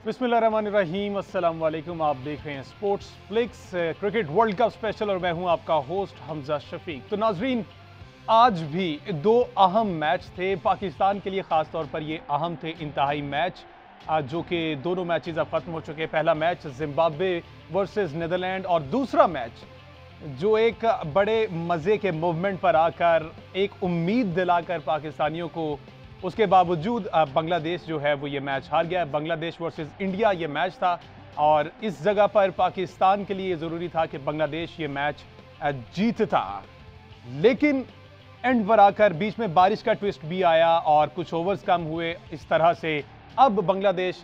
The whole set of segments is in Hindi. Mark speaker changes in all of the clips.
Speaker 1: बिस्मिल्लाहिर्रहमानिर्रहीम, अस्सलाम वालेकुम। आप देख रहे हैं sports flix cricket world cup special और मैं हूं आपका होस्ट हमजा शफीक। तो नाजरीन, आज भी दो अहम मैच थे पाकिस्तान के लिए, ख़ास तौर पर ये अहम थे, इंतहाई मैच जो कि दोनों मैचेस अब ख़त्म हो चुके हैं। पहला मैच जिम्बाब्वे वर्सेस नीदरलैंड और दूसरा मैच जो एक बड़े मज़े के मूवमेंट पर आकर एक उम्मीद दिलाकर पाकिस्तानियों को, उसके बावजूद बांग्लादेश जो है वो ये मैच हार गया। बांग्लादेश वर्सेस इंडिया ये मैच था और इस जगह पर पाकिस्तान के लिए ज़रूरी था कि बांग्लादेश ये मैच जीतता, लेकिन एंड पर आकर बीच में बारिश का ट्विस्ट भी आया और कुछ ओवर्स कम हुए। इस तरह से अब बांग्लादेश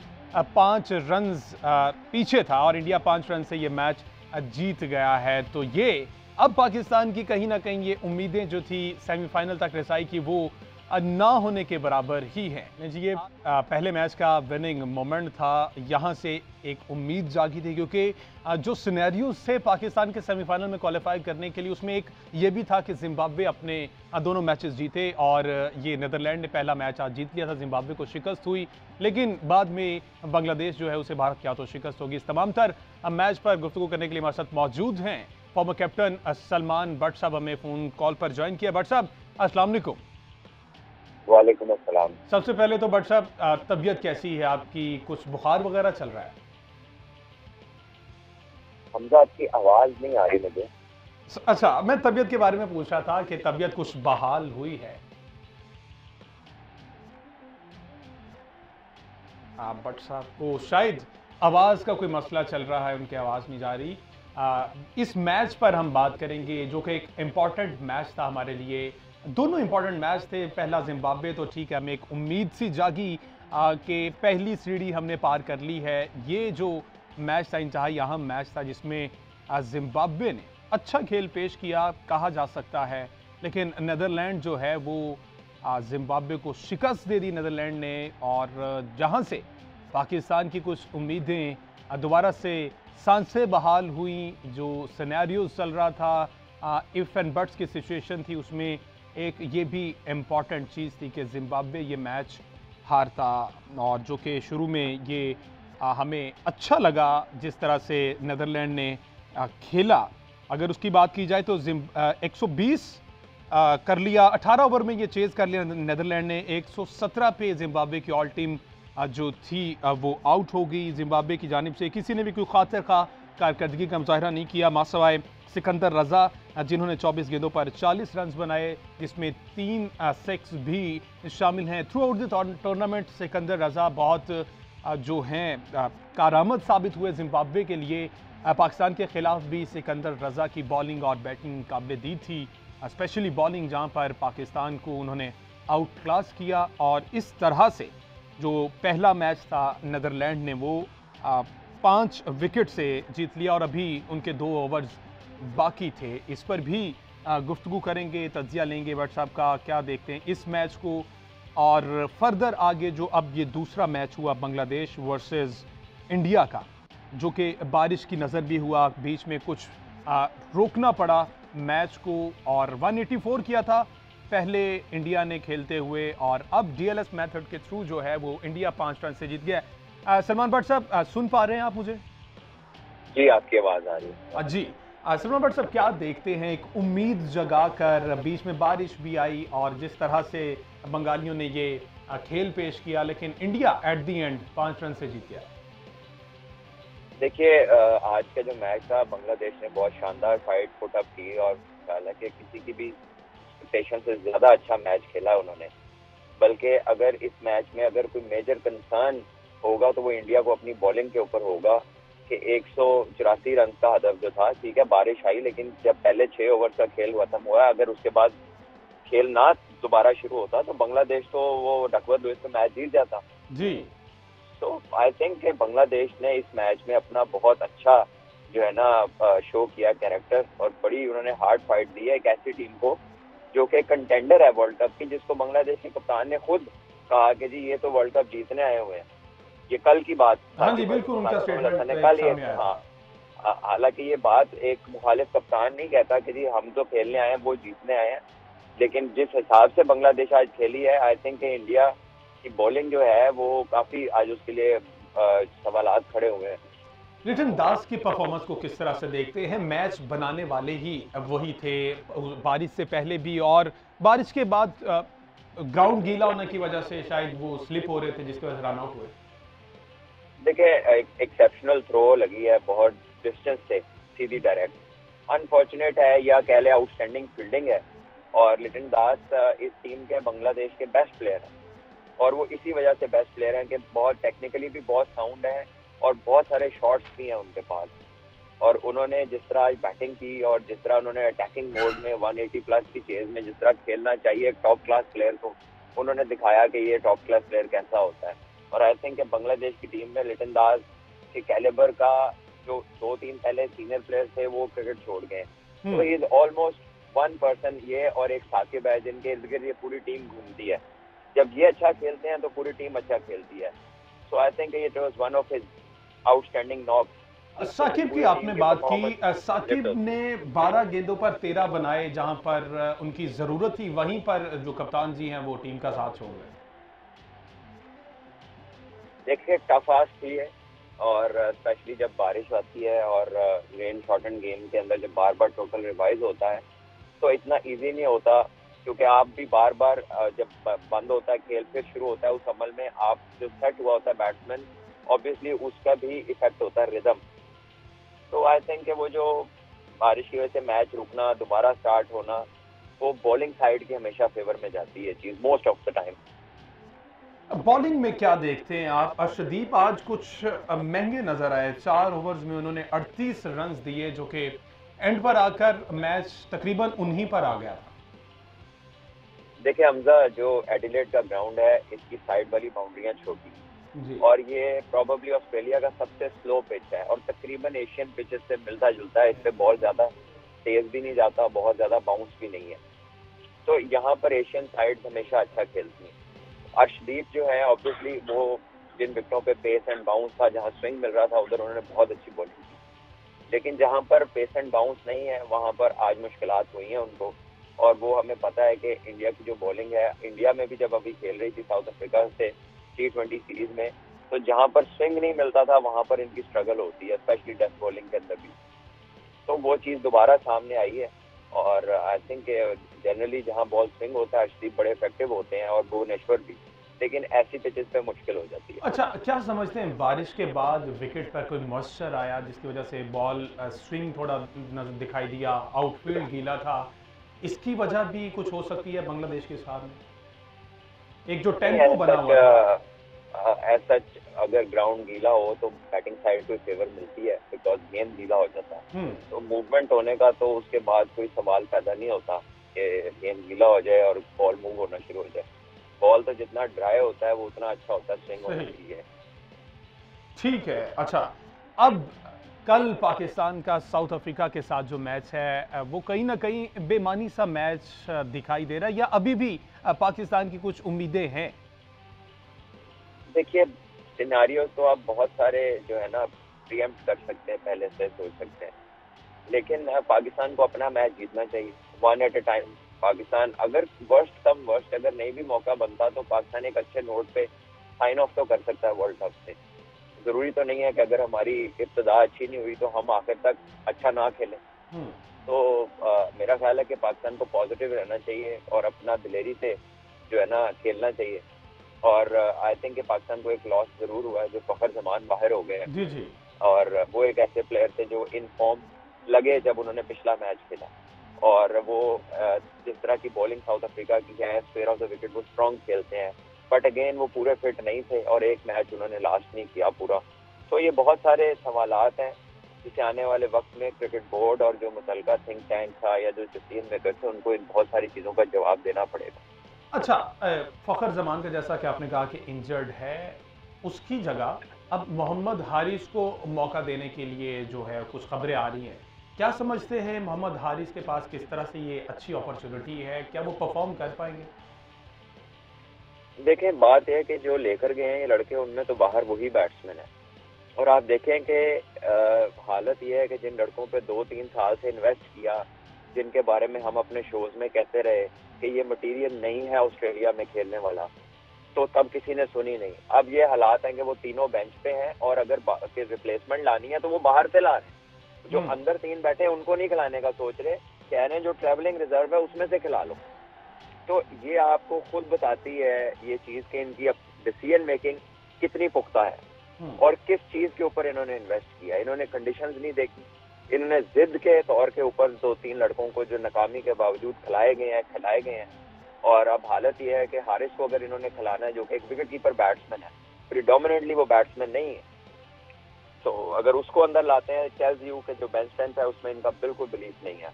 Speaker 1: 5 रन्स पीछे था और इंडिया 5 रन से ये मैच जीत गया है। तो ये अब पाकिस्तान की कहीं ना कहीं ये उम्मीदें जो थी सेमीफाइनल तक रसाई की, वो ना होने के बराबर ही है जी। ये पहले मैच का विनिंग मोमेंट था, यहाँ से एक उम्मीद जागी थी क्योंकि जो सिनेरियो से पाकिस्तान के सेमीफाइनल में क्वालिफाई करने के लिए, उसमें एक ये भी था कि जिम्बाब्वे अपने दोनों मैचेस जीते और ये नीदरलैंड ने पहला मैच आज जीत लिया था। जिम्बाब्वे को शिकस्त हुई, लेकिन बाद में बांग्लादेश जो है उसे भारत क्या तो शिकस्त होगी। इस तमाम तर मैच पर गुफ्तगू करने के लिए हमारे साथ मौजूद हैं फॉर्मर कैप्टन सलमान भट्ट साहब। हमें फ़ोन कॉल पर ज्वाइन किया। भट्ट साहब, अस्सलाम वालेकुम।
Speaker 2: वालेकुम अस्सलाम।
Speaker 1: सबसे पहले तो भट्ट साहब, तबीयत कैसी है आपकी? कुछ बुखार वगैरह चल रहा है?
Speaker 2: हमजा, आपकी आवाज नहीं आ रही मुझे।
Speaker 1: अच्छा, मैं तबीयत के बारे में पूछ रहा था कि तबीयत कुछ बहाल हुई है? भट्ट साहब को शायद आवाज़ का कोई मसला चल रहा है, उनकी आवाज़ नहीं जा रही। इस मैच पर हम बात करेंगे जो कि एक इम्पॉर्टेंट मैच था हमारे लिए। दोनों इम्पॉर्टेंट मैच थे। पहला जिम्बाब्वे तो ठीक है, हमें एक उम्मीद सी जागी कि पहली सीढ़ी हमने पार कर ली है। ये जो मैच था, इंतहाई अहम मैच था जिसमें जिम्बाब्वे ने अच्छा खेल पेश किया कहा जा सकता है, लेकिन नीदरलैंड जो है वो जिम्बाब्वे को शिकस्त दे दी नीदरलैंड ने। और जहां से पाकिस्तान की कुछ उम्मीदें दोबारा से सांसें बहाल हुई, जो सिनेरियोज चल रहा था, इफ एंड बट्स की सिचुएशन थी, उसमें एक ये भी इम्पॉर्टेंट चीज़ थी कि जिम्बाब्वे ये मैच हारता। और जो कि शुरू में ये हमें अच्छा लगा जिस तरह से नीदरलैंड ने खेला। अगर उसकी बात की जाए तो 120 कर लिया, 18 ओवर में ये चेज़ कर लिया नीदरलैंड ने। 117 पे जिम्बाब्वे की ऑल टीम जो थी वो आउट हो गई। जिम्बाब्वे की जानिब से किसी ने भी कोई खातिर खा कारकर्दगी का मुजाहरा नहीं किया, मासवाए सिकंदर रज़ा जिन्होंने 24 गेंदों पर 40 रन बनाए, जिसमें 3 सिक्स भी शामिल हैं। Throughout the tournament Sikandar Raza बहुत जो हैं कारआमद साबित हुए जिम्बाब्वे के लिए। पाकिस्तान के खिलाफ भी सिकंदर रज़ा की बॉलिंग और बैटिंग काबिल थी, स्पेशली बॉलिंग, जहां पर पाकिस्तान को उन्होंने आउट क्लास किया। और इस तरह से जो पहला मैच था नीदरलैंड ने वो 5 विकेट से जीत लिया और अभी उनके 2 ओवर्स बाकी थे। इस पर भी गुफ्तगू करेंगे, तज्जिया लेंगे। भट्ट साहब का क्या देखते हैं इस मैच को? और फर्दर आगे जो अब ये दूसरा मैच हुआ बांग्लादेश वर्सेस इंडिया का, जो कि बारिश की नज़र भी हुआ, बीच में कुछ रोकना पड़ा मैच को और 184 किया था पहले इंडिया ने खेलते हुए, और अब डीएलएस मेथड के थ्रू जो है वो इंडिया 5 रन से जीत गया। सलमान भट्ट साहब, सुन पा रहे हैं आप मुझे?
Speaker 2: जी, आपकी आवाज आ रही है।
Speaker 1: जी। सलमान भट्ट साहब, क्या देखते हैं एक उम्मीद जगा कर, बीच में बारिश भी आई और जिस तरह से बंगालियों ने ये खेल पेश किया, लेकिन India at the and 5 run से जीत गया?
Speaker 2: देखिए, आज का जो मैच था, बांग्लादेश ने बहुत शानदार फाइट पुट अप की और हालांकि किसी की भी एक्सपेक्टेशन से ज्यादा अच्छा मैच खेला उन्होंने। बल्कि अगर इस मैच में अगर कोई मेजर कंसर्न होगा तो वो इंडिया को अपनी बॉलिंग के ऊपर होगा कि 184 रन का हदफ जो था, ठीक है बारिश आई, लेकिन जब पहले 6 ओवर का खेल खत्म हुआ, अगर उसके बाद खेल ना दोबारा शुरू होता तो बांग्लादेश तो वो डकवर्थ लुईस में मैच जीत जाता
Speaker 1: जी।
Speaker 2: तो आई थिंक कि बांग्लादेश ने इस मैच में अपना बहुत अच्छा जो है ना शो किया कैरेक्टर, और बड़ी उन्होंने हार्ड फाइट दी है एक ऐसी टीम को जो कि कंटेंडर है वर्ल्ड कप की, जिसको बांग्लादेश के कप्तान ने खुद कहा कि जी ये तो वर्ल्ड कप जीतने आए हुए हैं। ये कल की बात,
Speaker 1: हाँ जी, बिल्कुल उनका स्टेटमेंट
Speaker 2: कल ये,
Speaker 1: सामने आया।
Speaker 2: हाँ, हालांकि ये बात एक मुखालिफ कप्तान नहीं कहता कि जी हम तो खेलने आए हैं, वो जीतने आए हैं, लेकिन जिस हिसाब से बांग्लादेश आज खेली है, आई थिंक इंडिया की बॉलिंग जो है वो काफी आज उसके लिए सवालात खड़े हुए हैं।
Speaker 1: लिटन दास की परफॉर्मेंस को किस तरह से देखते हैं? मैच बनाने वाले ही वही थे, बारिश से पहले भी और बारिश के बाद ग्राउंड गीला होने की वजह से शायद वो स्लिप हो रहे थे जिसकी वजह से रन आउट हुए।
Speaker 2: देखिए, एक एक्सेप्शनल थ्रो लगी है बहुत डिस्टेंस से, सीधी डायरेक्ट। अनफॉर्चुनेट है या कह ले आउटस्टैंडिंग फील्डिंग है, और लिटन दास इस टीम के बांग्लादेश के बेस्ट प्लेयर हैं, और वो इसी वजह से बेस्ट प्लेयर हैं कि बहुत टेक्निकली भी बहुत साउंड है और बहुत सारे शॉट्स भी हैं उनके पास। और उन्होंने जिस तरह आज बैटिंग की और जिस तरह उन्होंने अटैकिंग मोड में 180 प्लस की चेज में जिस तरह खेलना चाहिए एक टॉप क्लास प्लेयर को, उन्होंने दिखाया कि ये टॉप क्लास प्लेयर कैसा होता है। और आई थिंक बांग्लादेश की टीम में लिटन दास के कैलिबर का जो 2-3 पहले सीनियर प्लेयर थे वो क्रिकेट छोड़ गए, तो he is almost one person, ये और एक साकिब है जिनके इर्द गिर्द ये पूरी टीम घूमती है। जब ये अच्छा खेलते हैं तो पूरी टीम अच्छा खेलती है। So I think it was one of his outstanding knock.
Speaker 1: Shakib की आपने बात की, साकिब ने 12 गेंदों पर 13 बनाए, जहां पर उनकी जरूरत थी, वहीं पर जो कप्तान जी हैं वो टीम का साथ छोड़ गए।
Speaker 2: देखिए, टफ आस्क थी है, और स्पेशली जब बारिश आती है और रेन शॉर्टन गेम के अंदर जब बार बार टोटल रिवाइज होता है तो इतना इजी नहीं होता, क्योंकि आप भी बार बार जब बंद होता है खेल फिर शुरू होता है, उस अमल में आप जो सेट हुआ होता है बैट्समैन, ऑब्वियसली उसका भी इफेक्ट होता है रिदम। तो आई थिंक वो जो बारिश की वजह से मैच रुकना दोबारा स्टार्ट होना, वो बॉलिंग साइड की हमेशा फेवर में जाती है चीज most of the time.
Speaker 1: Bowling में क्या देखते हैं आप? अर्शदीप आज कुछ महंगे नजर आए, 4 ओवर्स में उन्होंने 38 रन दिए, जो कि एंड पर आकर मैच तकरीबन उन्हीं पर आ गया था।
Speaker 2: देखिए हमजा, जो एडिलेड का ग्राउंड है इसकी साइड वाली बाउंड्रियां छोटी,
Speaker 1: जी।
Speaker 2: और ये प्रोबेबली ऑस्ट्रेलिया का सबसे स्लो पिच है और तकरीबन एशियन पिचेस से मिलता जुलता है। इस पे बॉल ज्यादा तेज भी नहीं जाता, बहुत ज्यादा बाउंस भी नहीं है, तो यहाँ पर एशियन साइड हमेशा अच्छा खेलती है। अर्शदीप जो है ऑब्वियसली वो जिन विकेटों पे पेस एंड बाउंस था, जहाँ स्विंग मिल रहा था उधर उन्होंने बहुत अच्छी बॉलिंग की, लेकिन जहाँ पर पेस एंड बाउंस नहीं है वहाँ पर आज मुश्किलात हुई हैं उनको। और वो हमें पता है कि इंडिया की जो बॉलिंग है, इंडिया में भी जब अभी खेल रही थी साउथ अफ्रीका से T20 सीरीज में, तो जहाँ पर स्विंग नहीं मिलता था वहाँ पर इनकी स्ट्रगल होती है, स्पेशली डेथ बॉलिंग के अंदर भी। तो वो चीज़ दोबारा सामने आई है, और आई थिंक जनरली जहाँ बॉल स्विंग होता है अर्शदीप बड़े इफेक्टिव होते हैं और भुवनेश्वर भी, लेकिन ऐसी पिचेस पे मुश्किल हो जाती है।
Speaker 1: अच्छा, क्या समझते हैं बारिश के बाद विकेट पर कोई मॉइस्चर आया जिसकी वजह से बॉल स्विंग थोड़ा दिखाई दिया, आउटफील्ड गीला था, इसकी वजह भी कुछ हो सकती है बांग्लादेश के साथ में? एक जो
Speaker 2: नहीं,
Speaker 1: टेम्पो बना हुआ था।
Speaker 2: एज सच अगर ग्राउंड गीला हो तो बैटिंग साइड को फेवर मिलती है, बिकॉज गेंद गीला हो जाता है, तो मूवमेंट होने का तो उसके बाद कोई सवाल पैदा नहीं होता कि गेंद गीला हो जाए और बॉल मूव होना शुरू हो जाए। बॉल तो जितना ड्राई होता है वो उतना अच्छा होता है स्विंग होने के लिए।
Speaker 1: ठीक है। अच्छा, अब कल पाकिस्तान का साउथ अफ्रीका के साथ जो मैच है वो कहीं ना कहीं बेमानी सा मैच दिखाई दे रहा है, या अभी भी पाकिस्तान की कुछ उम्मीदें हैं?
Speaker 2: देखिए, सिनारियो तो आप बहुत सारे जो है ना प्रीएम्प्ट कर सकते हैं, पहले से सोच सकते हैं, लेकिन पाकिस्तान को अपना मैच जीतना चाहिए, one at a time. Pakistan अगर वर्स्ट कम वर्स्ट अगर नहीं भी मौका बनता तो पाकिस्तान एक अच्छे नोट पे साइन ऑफ तो कर सकता है वर्ल्ड कप से। जरूरी तो नहीं है कि अगर हमारी इब्तदा अच्छी नहीं हुई तो हम आखिर तक अच्छा ना खेलें। तो मेरा ख्याल है कि पाकिस्तान को पॉजिटिव रहना चाहिए और अपना दिलेरी से जो है ना खेलना चाहिए। और आई थिंक कि पाकिस्तान को एक लॉस जरूर हुआ है, जो फखर जमान बाहर हो गए हैं,
Speaker 1: जी जी।
Speaker 2: और वो एक ऐसे प्लेयर थे जो इन फॉर्म लगे जब उन्होंने पिछला मैच खेला, और वो जिस तरह की बॉलिंग साउथ अफ्रीका की है, स्क्वायर ऑफ द विकेट वो स्ट्रॉन्ग खेलते हैं, बट अगेन वो पूरे फिट नहीं थे और एक मैच उन्होंने लास्ट नहीं किया पूरा। तो ये बहुत सारे सवालात हैं जिसे आने वाले वक्त में क्रिकेट बोर्ड और जो मुतलका थिंक टैंक था या जो डिसीजन मेकर थे उनको इन बहुत सारी चीज़ों का जवाब देना पड़ेगा।
Speaker 1: अच्छा, फ़खर ज़मान का जैसा कि आपने कहा कि इंजर्ड है, उसकी जगह अब मोहम्मद हारिस को मौका देने के लिए जो है कुछ खबरें आ रही हैं। क्या समझते हैं मोहम्मद हारिस के पास किस तरह से ये अच्छी अपॉर्चुनिटी है? क्या वो परफॉर्म कर पाएंगे?
Speaker 2: देखें, बात यह है कि जो लेकर गए हैं ये लड़के उनमें तो बाहर वही बैट्समैन है, और आप देखें कि हालत यह है कि जिन लड़कों पे 2-3 साल से इन्वेस्ट किया, जिनके बारे में हम अपने शोज में कहते रहे कि ये मटेरियल नहीं है ऑस्ट्रेलिया में खेलने वाला, तो तब किसी ने सुनी नहीं। अब ये हालात हैं कि वो तीनों बेंच पे हैं और अगर रिप्लेसमेंट लानी है तो वो बाहर से ला रहे हैं। जो अंदर तीन बैठे हैं उनको नहीं खिलाने का सोच रहे, कह रहे हैं जो ट्रैवलिंग रिजर्व है उसमें से खिला लो। तो ये आपको खुद बताती है ये चीज कि इनकी अब डिसीजन मेकिंग कितनी पुख्ता है और किस चीज के ऊपर इन्होंने इन्वेस्ट किया। इन्होंने कंडीशंस नहीं देखी, इन्होंने जिद के तौर के ऊपर 2-3 लड़कों को जो नाकामी के बावजूद खिलाए गए हैं। और अब हालत यह है कि हारिस को अगर इन्होंने खिलाना है, जो कि एक विकेट कीपर बैट्समैन है, प्रीडोमिनेटली वो बैट्समैन नहीं है, तो अगर उसको अंदर लाते हैं, टेल्स यू के जो बेंच स्ट्रेंथ है उसमें इनका बिल्कुल बिलीफ नहीं है।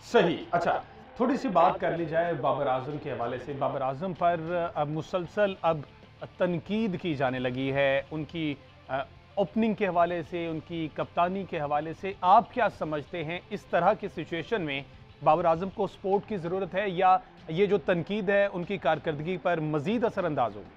Speaker 1: सही। अच्छा, थोड़ी सी बात कर ली जाए बाबर आजम के हवाले से। बाबर आजम पर अब मुसलसल अब तनकीद की जाने लगी है, उनकी ओपनिंग के हवाले से, उनकी कप्तानी के हवाले से। आप क्या समझते हैं इस तरह की सिचुएशन में बाबर आजम को सपोर्ट की ज़रूरत है, या ये जो तनकीद है उनकी कारकर्दगी पर मज़ीद असरअंदाज होगी?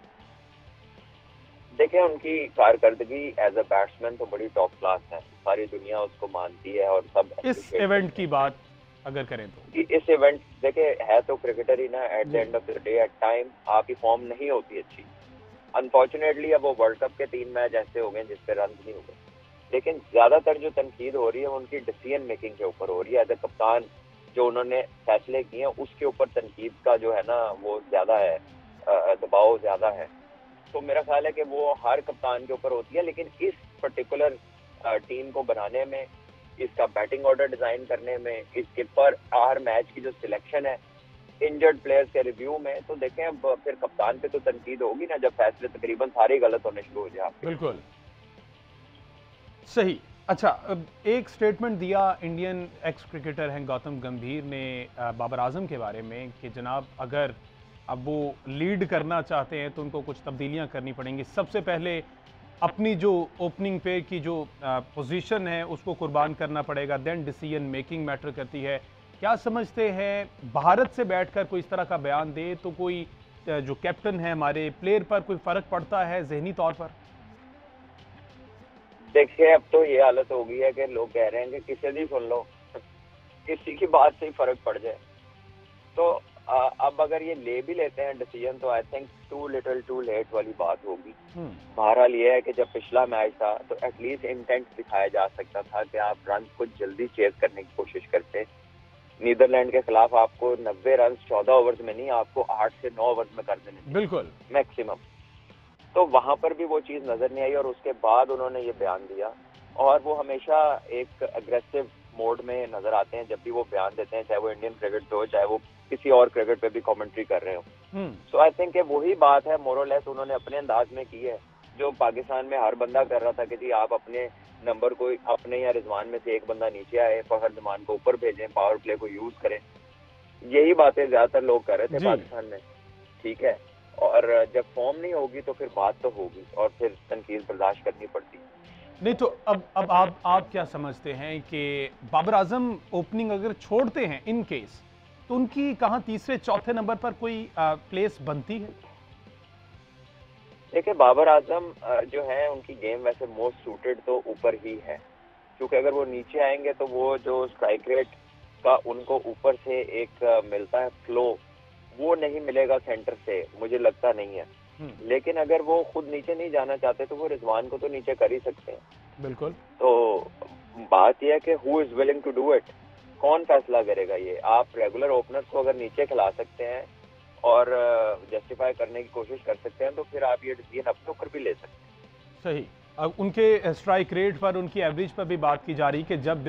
Speaker 2: देखिए, उनकी कारकर्दगी एज अ बैट्समैन तो बड़ी टॉप क्लास है, सारी दुनिया उसको मानती है और सब।
Speaker 1: इस इवेंट की बात अगर करें तो
Speaker 2: इस इवेंट, देखिए है तो क्रिकेटर ही ना, at the end of the day at time आपकी फॉर्म नहीं होती अच्छी। अनफॉर्चुनेटली अब वो वर्ल्ड कप के 3 मैच ऐसे हो गए जिसपे रन नहीं हुए, लेकिन ज्यादातर जो तनकीद हो रही है उनकी डिसीजन मेकिंग के ऊपर हो रही है। एज अ कप्तान जो उन्होंने फैसले किए हैं उसके ऊपर तनकीद का जो है ना वो ज्यादा है, दबाव ज्यादा है। तो मेरा ख्याल है कि वो हर कप्तान के ऊपर होती है, लेकिन इस पर्टिकुलर टीम को बनाने में, इसका बैटिंग ऑर्डर डिजाइन करने में, इसके पर हर मैच की जो सिलेक्शन है, इंजर्ड प्लेयर्स के रिव्यू में, तो देखें अब फिर कप्तान पे तो तनकीद होगी ना जब फैसले तकरीबन सारे गलत होने शुरू हो जाए।
Speaker 1: बिल्कुल सही। अच्छा, अब एक स्टेटमेंट दिया इंडियन एक्स क्रिकेटर हैं गौतम गंभीर ने बाबर आजम के बारे में कि जनाब अगर अब वो लीड करना चाहते हैं तो उनको कुछ तब्दीलियां करनी पड़ेंगी। सबसे पहले अपनी जो ओपनिंग पे की जो पोजीशन है उसको कुर्बान करना पड़ेगा, देन डिसीजन मेकिंग मैटर करती है। क्या समझते हैं भारत से बैठकर कोई इस तरह का बयान दे तो कोई जो कैप्टन है हमारे प्लेयर पर कोई फ़र्क पड़ता है जहनी तौर पर?
Speaker 2: देखिए, अब तो ये हालत हो गई है कि लोग कह रहे हैं कि किसी भी सुन लो, किसी की बात से ही फर्क पड़ जाए। तो अब अगर ये ले भी लेते हैं डिसीजन तो I think too little too late वाली बात होगी। बहरहाल ये है कि जब पिछला मैच था तो एटलीस्ट इंटेंट दिखाया जा सकता था कि आप रन को जल्दी चेज करने की कोशिश करते। नीदरलैंड के खिलाफ आपको 90 रन 14 ओवर्स में नहीं, आपको 8 से 9 ओवर्स में कर देने
Speaker 1: बिल्कुल
Speaker 2: मैक्सिमम। तो वहां पर भी वो चीज नजर नहीं आई और उसके बाद उन्होंने ये बयान दिया। और वो हमेशा एक अग्रेसिव मोड में नजर आते हैं जब भी वो बयान देते हैं, चाहे वो इंडियन क्रिकेट पे हो, चाहे वो किसी और क्रिकेट पे भी कमेंट्री कर रहे हो। सो आई थिंक वही बात है, मोर और लेस उन्होंने अपने अंदाज में की है जो पाकिस्तान में हर बंदा कर रहा था कि जी आप अपने नंबर को, अपने या रिजवान में से एक बंदा नीचे आए, फखर जमान को ऊपर भेजें, पावर प्ले को यूज करें। यही बातें ज्यादातर लोग कर रहे थे पाकिस्तान में, ठीक है। और जब फॉर्म नहीं होगी तो फिर बात तो होगी और फिर तनकीद बर्दाश्त करनी पड़ती।
Speaker 1: नहीं तो अब आप क्या समझते हैं कि बाबर आजम ओपनिंग अगर छोड़ते हैं इन केस तो उनकी कहां तीसरे चौथे नंबर पर कोई प्लेस बनती है?
Speaker 2: देखिए, बाबर आजम जो है उनकी गेम वैसे मोस्ट सूटेड तो ऊपर ही है, क्योंकि अगर वो नीचे आएंगे तो वो जो स्ट्राइक रेट का उनको ऊपर से एक मिलता है फ्लो, वो नहीं मिलेगा सेंटर से, मुझे लगता नहीं है। लेकिन अगर वो खुद नीचे नहीं जाना चाहते तो वो रिजवान को तो नीचे कर ही सकते हैं।
Speaker 1: बिल्कुल।
Speaker 2: तो बात यह है कि who is willing to do it, कौन फैसला करेगा ये। आप रेगुलर ओपनर्स को अगर नीचे खिला सकते हैं और जस्टिफाई करने की कोशिश कर सकते हैं तो फिर आप ये डिसीजन अपने ऊपर भी ले सकते हैं।
Speaker 1: सही। अब उनके स्ट्राइक रेट पर, उनकी एवरेज पर भी बात की जा रही कि जब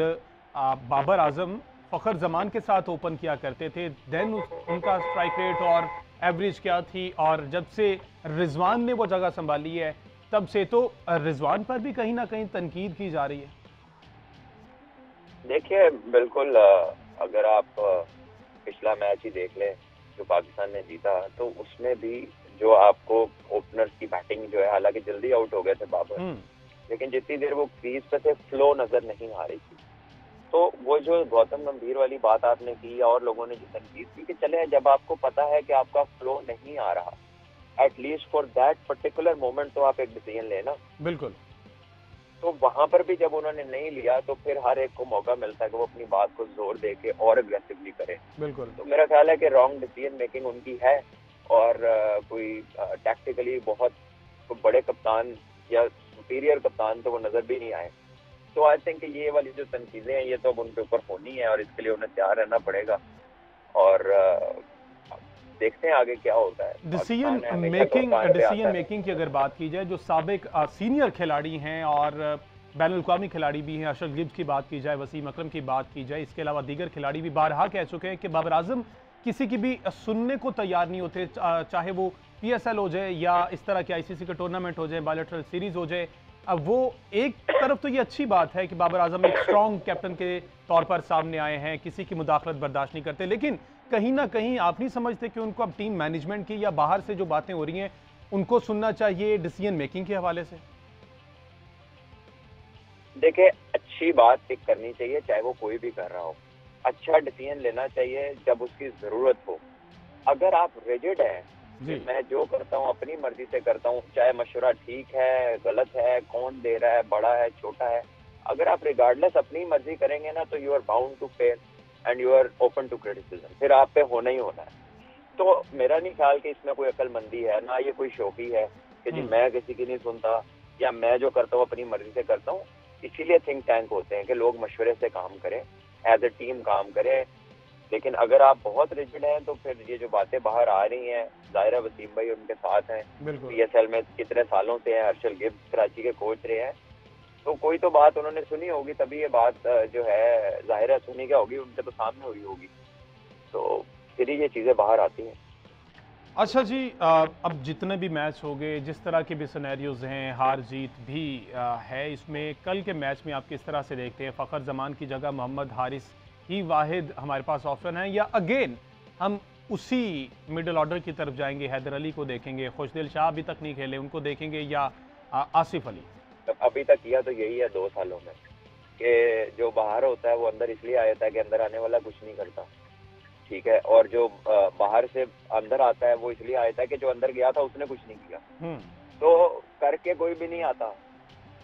Speaker 1: बाबर आजम फखर जमान के साथ ओपन किया करते थे देन उनका स्ट्राइक रेट और एवरेज क्या थी, और जब से रिजवान ने वो जगह संभाली है तब से तो रिजवान पर भी कहीं ना कहीं तनकीद की जा रही है।
Speaker 2: देखिए, बिल्कुल अगर आप पिछला मैच ही देख लें जो पाकिस्तान ने जीता, तो उसमें भी जो आपको ओपनर्स की बैटिंग जो है, हालांकि जल्दी आउट हो गए थे बाबर, लेकिन जितनी देर वो क्रीज पे थे फ्लो नजर नहीं आ रही थी। तो वो जो गौतम गंभीर वाली बात आपने की और लोगों ने जो तनकीद की कि चले जब आपको पता है कि आपका फ्लो नहीं आ रहा, at least for that particular moment तो आप एक डिसीजन लेना।
Speaker 1: बिल्कुल।
Speaker 2: तो वहां पर भी जब उन्होंने नहीं लिया तो फिर हर एक को मौका मिलता है कि वो अपनी बात को जोर दे के और अग्रेसिवली करे।
Speaker 1: बिल्कुल।
Speaker 2: तो मेरा ख्याल है कि रॉन्ग डिसीजन मेकिंग उनकी है, और कोई टैक्टिकली बहुत बड़े कप्तान या सुपीरियर कप्तान तो वो नजर भी नहीं आए। तो आई थिंक ये वाली जो तनकीदें हैं ये तो अब उनके ऊपर होनी है और इसके लिए उन्हें तैयार रहना पड़ेगा। और देखते हैं आगे क्या होता है।
Speaker 1: डिसीजन
Speaker 2: पाकिस्तान हमेशा कप्तान पे आता है।
Speaker 1: मेकिंग की अगर बात की जाए, जो साबिक सीनियर खिलाड़ी हैं और बैनुल-अक़वामी खिलाड़ी भी हैं, अशरफ गिब्स की बात की जाए, वसीम अकरम की बात की जाए, इसके अलावा दीगर खिलाड़ी भी बारहा कह चुके हैं कि बाबर आजम किसी की भी सुनने को तैयार नहीं होते, चाहे वो PSL हो जाए या इस तरह के ICC के टूर्नामेंट हो जाए, बायलैटरल सीरीज हो जाए। अब वो एक तरफ तो ये अच्छी बात है कि बाबर आजम एक स्ट्रॉन्ग कैप्टन के तौर पर सामने आए हैं, किसी की मुदाखलत बर्दाश्त नहीं करते, लेकिन कहीं ना कहीं आप नहीं समझते कि उनको अब टीम मैनेजमेंट की या बाहर से जो बातें हो रही हैं उनको सुनना चाहिए डिसीजन मेकिंग के हवाले से?
Speaker 2: देखिए, अच्छी बात पिक करनी चाहिए, चाहे वो कोई भी कर रहा हो। अच्छा डिसीजन लेना चाहिए जब उसकी जरूरत हो। अगर आप रिजिड हैं कि मैं जो करता हूँ अपनी मर्जी से करता हूँ, चाहे मशवरा ठीक है गलत है, कौन दे रहा है, बड़ा है छोटा है, अगर आप रिगार्डलेस अपनी मर्जी करेंगे ना तो you are bound to fail and you are open to criticism. फिर आप पे होना ही होना है। तो मेरा नहीं ख्याल कि इसमें कोई अक्लमंदी है, ना ये कोई शौकी है कि जी मैं किसी की नहीं सुनता या मैं जो करता हूँ अपनी मर्जी से करता हूँ। इसीलिए थिंक टैंक होते हैं कि लोग मशवरे से काम करें, एज ए टीम काम करें। लेकिन अगर आप बहुत रिजिड हैं तो फिर ये जो बातें बाहर आ रही हैं, जाहिर है वसीम भाई उनके साथ हैं, PSL में कितने सालों से हैं, अर्शल गिब्स कराची के कोच रहे हैं, तो कोई तो बात उन्होंने सुनी होगी, तभी ये बात जो है जाहिर है सुनी क्या होगी, उनके तो सामने हुई होगी, तो फिर ये चीज़ें बाहर आती हैं।
Speaker 1: अच्छा जी, अब जितने भी मैच हो गए, जिस तरह के भी सिनेरियोज हैं, हार जीत भी है इसमें, कल के मैच में आप किस तरह से देखते हैं? फ़खर जमान की जगह मोहम्मद हारिस ही वाहिद हमारे पास ऑप्शन है, या अगेन हम उसी मिडिल ऑर्डर की तरफ जाएंगे, हैदर अली को देखेंगे, खुशदिल शाह अभी तक नहीं खेले, उनको देखेंगे, या आसिफ अली?
Speaker 2: अभी तक किया तो यही है 2 सालों में कि जो बाहर होता है वो अंदर इसलिए आ जाता है कि अंदर आने वाला कुछ नहीं करता, ठीक है, और जो बाहर से अंदर आता है वो इसलिए आता है कि जो अंदर गया था उसने कुछ नहीं किया। तो करके कोई भी नहीं आता,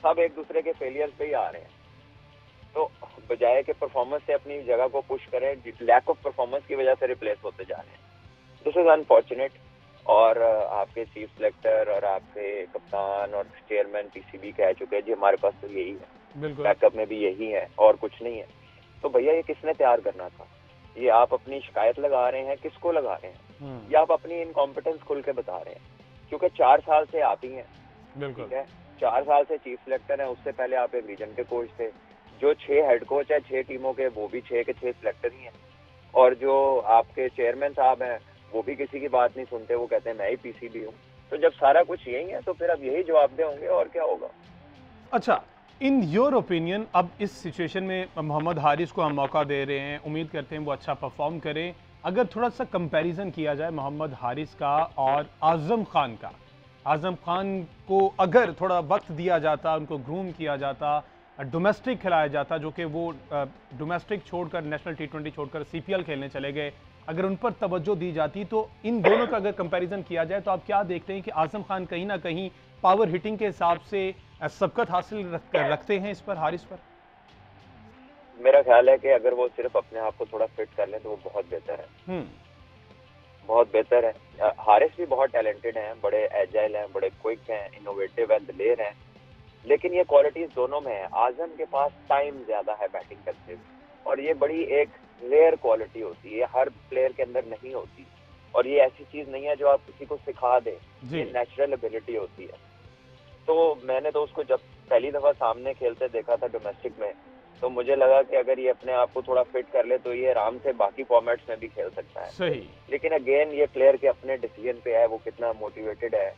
Speaker 2: सब एक दूसरे के फेलियर्स पे ही आ रहे हैं। तो बजाय के परफॉर्मेंस से अपनी जगह को पुश करें, लैक ऑफ परफॉर्मेंस की वजह से रिप्लेस होते जा रहे हैं। This is unfortunate. और आपके चीफ सेलेक्टर और आपके कप्तान और चेयरमैन PCB कह चुके हैं जी हमारे पास तो यही है, बैकअप में भी यही है और कुछ नहीं है। तो भैया ये किसने तैयार करना था? ये आप अपनी शिकायत लगा रहे हैं, किसको लगा रहे हैं? या आप अपनी इनकॉम्पिटेंस खुल के बता रहे हैं? क्योंकि 4 साल से आप ही हैं, ठीक है, 4 साल से चीफ सेलेक्टर हैं, उससे पहले आप एक रीजन के कोच थे। जो 6 हेड कोच है 6 टीमों के, वो भी 6 के 6 सेलेक्टर ही हैं। और जो आपके चेयरमैन साहब हैं वो भी किसी की बात नहीं सुनते, वो कहते हैं मैं ही PCB हूँ। तो जब सारा कुछ यही है तो फिर अब यही जवाबदेह होंगे, और क्या होगा।
Speaker 1: अच्छा, इन योर ओपिनियन, अब इस सिचुएशन में मोहम्मद हारिस को हम मौका दे रहे हैं, उम्मीद करते हैं वो अच्छा परफॉर्म करें। अगर थोड़ा सा कंपैरिजन किया जाए मोहम्मद हारिस का और आज़म खान का, आज़म खान को अगर थोड़ा वक्त दिया जाता, उनको ग्रूम किया जाता, डोमेस्टिक खिलाया जाता, जो कि वो डोमेस्टिक छोड़कर, नेशनल T20 छोड़कर CPL खेलने चले गए, अगर उन पर तवज्जो दी जाती, तो इन दोनों का अगर कंपैरिजन किया जाए तो आप क्या देखते हैं कि आज़म खान कहीं ना कहीं पावर हिटिंग के हिसाब से सबकत हासिल रखते हैं इस पर, हारिस पर?
Speaker 2: मेरा ख्याल है कि अगर वो सिर्फ अपने आप को थोड़ा फिट कर लें तो वो बहुत बेहतर है, बहुत बेहतर है। हारिस भी बहुत टैलेंटेड हैं, बड़े एजाइल हैं, बड़े क्विक हैं, इनोवेटिव हैं, दिलेर हैं, लेकिन ये क्वालिटीज दोनों में है। आजम के पास टाइम ज्यादा है बैटिंग करते हुए, और ये बड़ी एक रेयर क्वालिटी होती है, हर प्लेयर के अंदर नहीं होती, और ये ऐसी चीज नहीं है जो आप किसी को सिखा दें, ये नेचुरल एबिलिटी होती है। तो मैंने तो उसको जब पहली दफा सामने खेलते देखा था डोमेस्टिक में, तो मुझे लगा कि अगर ये अपने आप को थोड़ा फिट कर ले तो ये आराम से बाकी फॉर्मेट्स में भी खेल सकता है।
Speaker 1: सही।
Speaker 2: लेकिन अगेन ये प्लेयर के अपने डिसीजन पे है, वो कितना मोटिवेटेड है,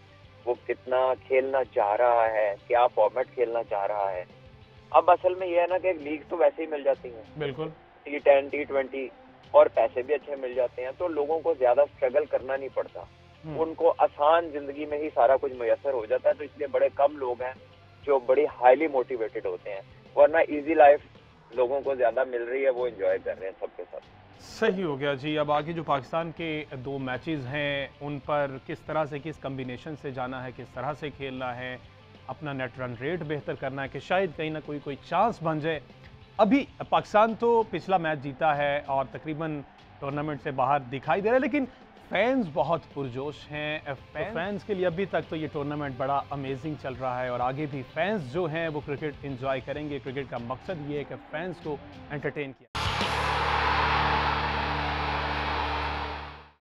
Speaker 2: वो कितना खेलना चाह रहा है, क्या फॉर्मेट खेलना चाह रहा है। अब असल में ये है ना कि लीग तो वैसे ही मिल जाती है,
Speaker 1: बिल्कुल,
Speaker 2: T10 T20, और पैसे भी अच्छे मिल जाते हैं, तो लोगों को ज्यादा स्ट्रगल करना नहीं पड़ता, उनको आसान जिंदगी में ही सारा कुछ मुयसर हो जाता है। तो इसलिए बड़े कम लोग हैं जो बड़ी हाईली मोटिवेटेड होते हैं, वरना इजी लाइफ लोगों को ज्यादा मिल रही है, वो एंजॉय कर रहे हैं सबके साथ।
Speaker 1: सही हो गया जी। अब आगे जो पाकिस्तान के 2 मैचेस हैं उन पर किस तरह से, किस कम्बिनेशन से जाना है, किस तरह से खेलना है, अपना नेट रन रेट बेहतर करना है कि शायद कहीं ना कोई चांस बन जाए। अभी पाकिस्तान तो पिछला मैच जीता है और तकरीबन टूर्नामेंट से बाहर दिखाई दे रहा है, लेकिन फैंस बहुत पुरजोश हैं। फैंस के लिए अभी तक तो ये टूर्नामेंट बड़ा अमेजिंग चल रहा है और आगे भी फैंस जो हैं वो क्रिकेट एंजॉय करेंगे। क्रिकेट का मकसद ये है कि फैंस को एंटरटेन किया।